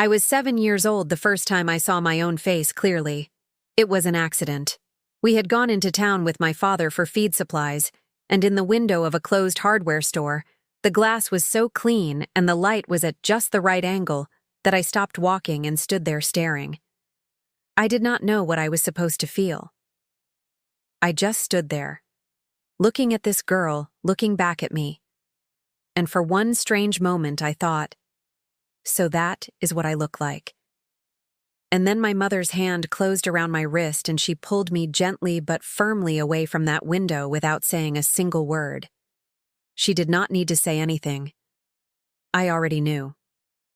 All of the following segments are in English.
I was 7 years old the first time I saw my own face clearly. It was an accident. We had gone into town with my father for feed supplies, and in the window of a closed hardware store, the glass was so clean and the light was at just the right angle that I stopped walking and stood there staring. I did not know what I was supposed to feel. I just stood there, looking at this girl, looking back at me. And for one strange moment I thought, so that is what I look like. And then my mother's hand closed around my wrist and she pulled me gently but firmly away from that window without saying a single word. She did not need to say anything. I already knew.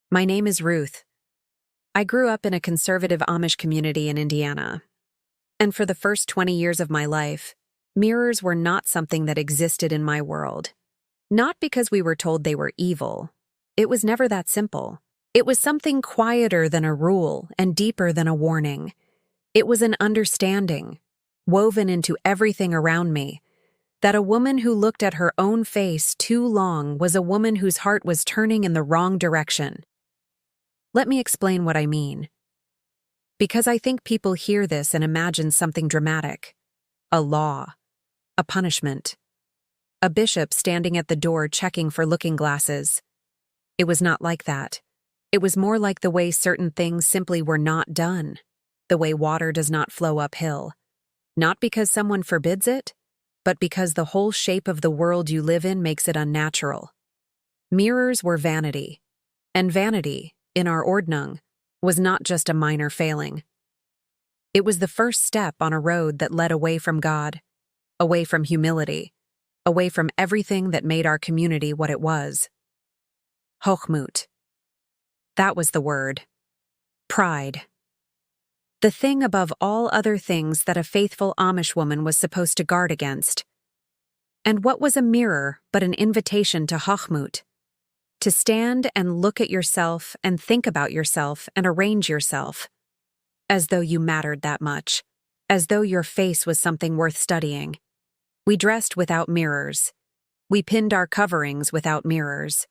My name is Ruth. I grew up in a conservative Amish community in Indiana. And for the first 20 years of my life, mirrors were not something that existed in my world. Not because we were told they were evil. It was never that simple. It was something quieter than a rule and deeper than a warning. It was an understanding, woven into everything around me, that a woman who looked at her own face too long was a woman whose heart was turning in the wrong direction. Let me explain what I mean. Because I think people hear this and imagine something dramatic. A law. A punishment. A bishop standing at the door checking for looking glasses. It was not like that. It was more like the way certain things simply were not done. The way water does not flow uphill. Not because someone forbids it, but because the whole shape of the world you live in makes it unnatural. Mirrors were vanity. And vanity, in our Ordnung, was not just a minor failing. It was the first step on a road that led away from God, away from humility, away from everything that made our community what it was. Hochmut. That was the word. Pride. The thing above all other things that a faithful Amish woman was supposed to guard against. And what was a mirror but an invitation to Hochmut? To stand and look at yourself and think about yourself and arrange yourself. As though you mattered that much. As though your face was something worth studying. We dressed without mirrors. We pinned our coverings without mirrors.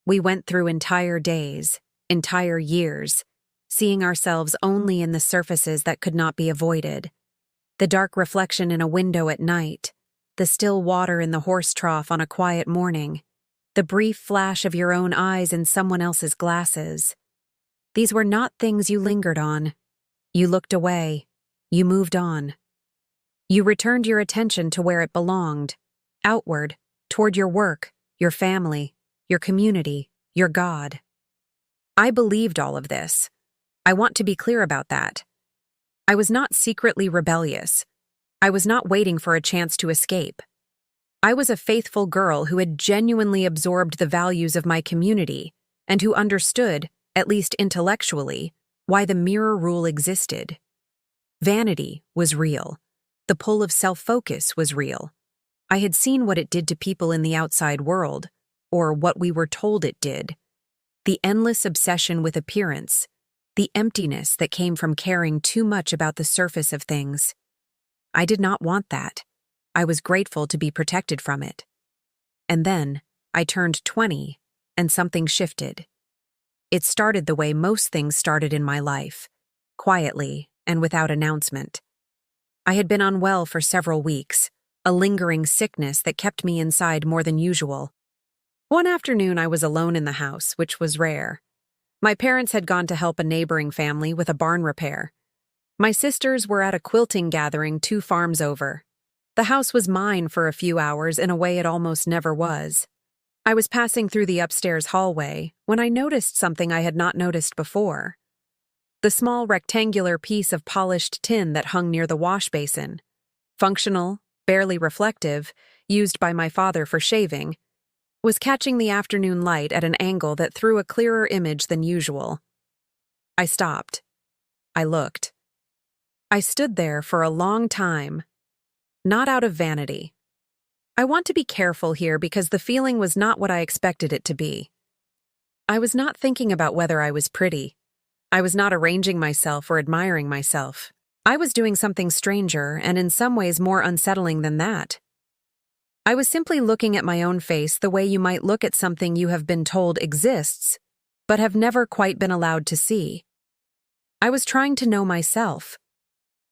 We went through entire days, entire years, seeing ourselves only in the surfaces that could not be avoided. The dark reflection in a window at night, the still water in the horse trough on a quiet morning, the brief flash of your own eyes in someone else's glasses. These were not things you lingered on. You looked away. You moved on. You returned your attention to where it belonged, outward, toward your work, your family, your community, your God. I believed all of this. I want to be clear about that. I was not secretly rebellious. I was not waiting for a chance to escape. I was a faithful girl who had genuinely absorbed the values of my community and who understood, at least intellectually, why the mirror rule existed. Vanity was real. The pull of self-focus was real. I had seen what it did to people in the outside world, or what we were told it did. The endless obsession with appearance, the emptiness that came from caring too much about the surface of things. I did not want that. I was grateful to be protected from it. And then, I turned 20, and something shifted. It started the way most things started in my life, quietly and without announcement. I had been unwell for several weeks, a lingering sickness that kept me inside more than usual. One afternoon I was alone in the house, which was rare. My parents had gone to help a neighboring family with a barn repair. My sisters were at a quilting gathering 2 farms over. The house was mine for a few hours in a way it almost never was. I was passing through the upstairs hallway when I noticed something I had not noticed before. The small rectangular piece of polished tin that hung near the wash basin, functional, barely reflective, used by my father for shaving, was catching the afternoon light at an angle that threw a clearer image than usual. I stopped. I looked. I stood there for a long time, not out of vanity. I want to be careful here because the feeling was not what I expected it to be. I was not thinking about whether I was pretty. I was not arranging myself or admiring myself. I was doing something stranger and in some ways more unsettling than that. I was simply looking at my own face the way you might look at something you have been told exists, but have never quite been allowed to see. I was trying to know myself,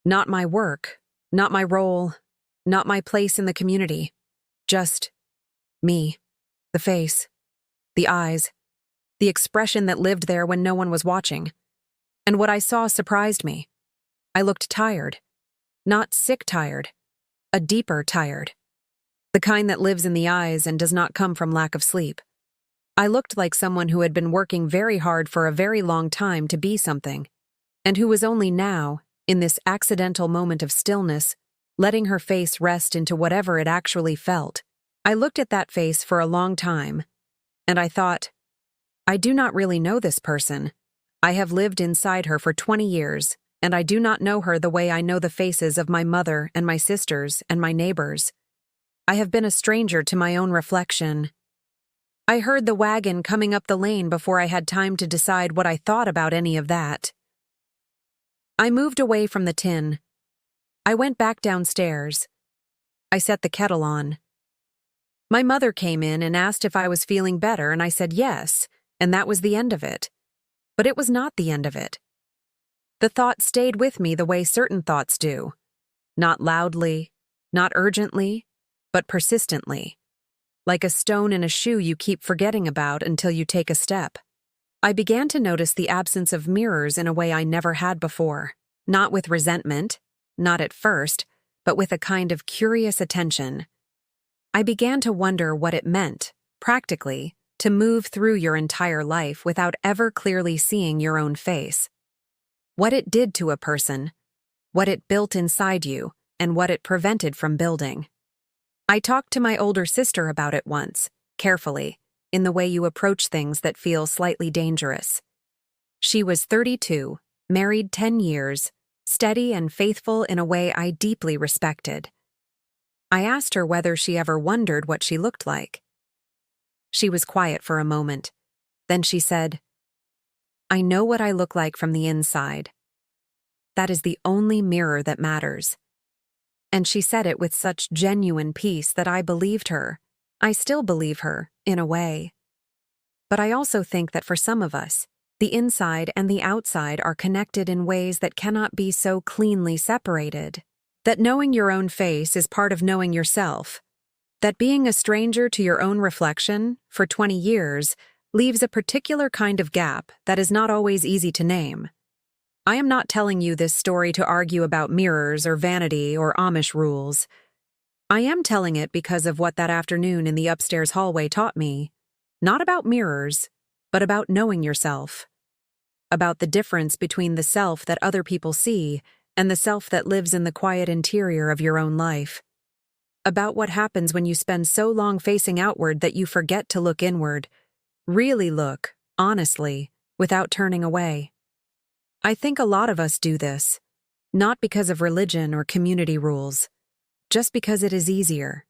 not my work, not my role, not my place in the community, just me, the face, the eyes, the expression that lived there when no one was watching. And what I saw surprised me. I looked tired, not sick tired, a deeper tired, the kind that lives in the eyes and does not come from lack of sleep. I looked like someone who had been working very hard for a very long time to be something, and who was only now, in this accidental moment of stillness, letting her face rest into whatever it actually felt. I looked at that face for a long time, and I thought, I do not really know this person. I have lived inside her for 20 years, and I do not know her the way I know the faces of my mother and my sisters and my neighbors. I have been a stranger to my own reflection. I heard the wagon coming up the lane before I had time to decide what I thought about any of that. I moved away from the tin. I went back downstairs. I set the kettle on. My mother came in and asked if I was feeling better, and I said yes, and that was the end of it. But it was not the end of it. The thought stayed with me the way certain thoughts do. Not loudly, not urgently, but persistently. Like a stone in a shoe you keep forgetting about until you take a step. I began to notice the absence of mirrors in a way I never had before. Not with resentment, not at first, but with a kind of curious attention. I began to wonder what it meant, practically, to move through your entire life without ever clearly seeing your own face. What it did to a person, what it built inside you, and what it prevented from building. I talked to my older sister about it once, carefully, in the way you approach things that feel slightly dangerous. She was 32, married 10 years, steady and faithful in a way I deeply respected. I asked her whether she ever wondered what she looked like. She was quiet for a moment. Then she said, I know what I look like from the inside. That is the only mirror that matters. And she said it with such genuine peace that I believed her. I still believe her, in a way. But I also think that for some of us, the inside and the outside are connected in ways that cannot be so cleanly separated. That knowing your own face is part of knowing yourself. That being a stranger to your own reflection for 20 years leaves a particular kind of gap that is not always easy to name. I am not telling you this story to argue about mirrors or vanity or Amish rules. I am telling it because of what that afternoon in the upstairs hallway taught me. Not about mirrors, but about knowing yourself. About the difference between the self that other people see and the self that lives in the quiet interior of your own life. About what happens when you spend so long facing outward that you forget to look inward. Really look, honestly, without turning away. I think a lot of us do this, not because of religion or community rules, just because it is easier.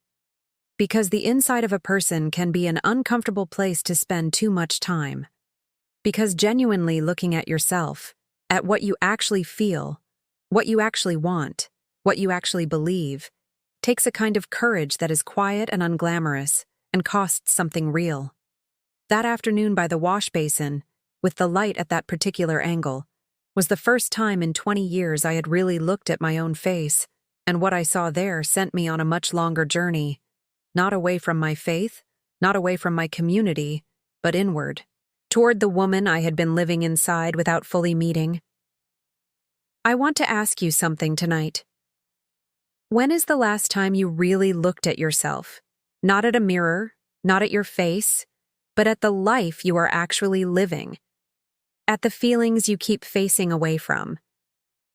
Because the inside of a person can be an uncomfortable place to spend too much time. Because genuinely looking at yourself, at what you actually feel, what you actually want, what you actually believe, takes a kind of courage that is quiet and unglamorous and costs something real. That afternoon by the wash basin, with the light at that particular angle, was the first time in 20 years I had really looked at my own face, and what I saw there sent me on a much longer journey, not away from my faith, not away from my community, but inward, toward the woman I had been living inside without fully meeting. I want to ask you something tonight. When is the last time you really looked at yourself? Not at a mirror, not at your face, but at the life you are actually living. At the feelings you keep facing away from.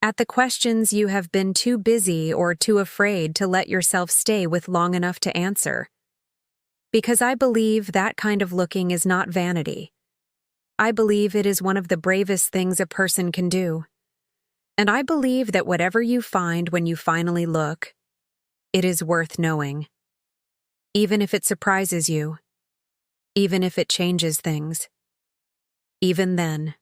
At the questions you have been too busy or too afraid to let yourself stay with long enough to answer. Because I believe that kind of looking is not vanity. I believe it is one of the bravest things a person can do. And I believe that whatever you find when you finally look, it is worth knowing. Even if it surprises you. Even if it changes things. Even then.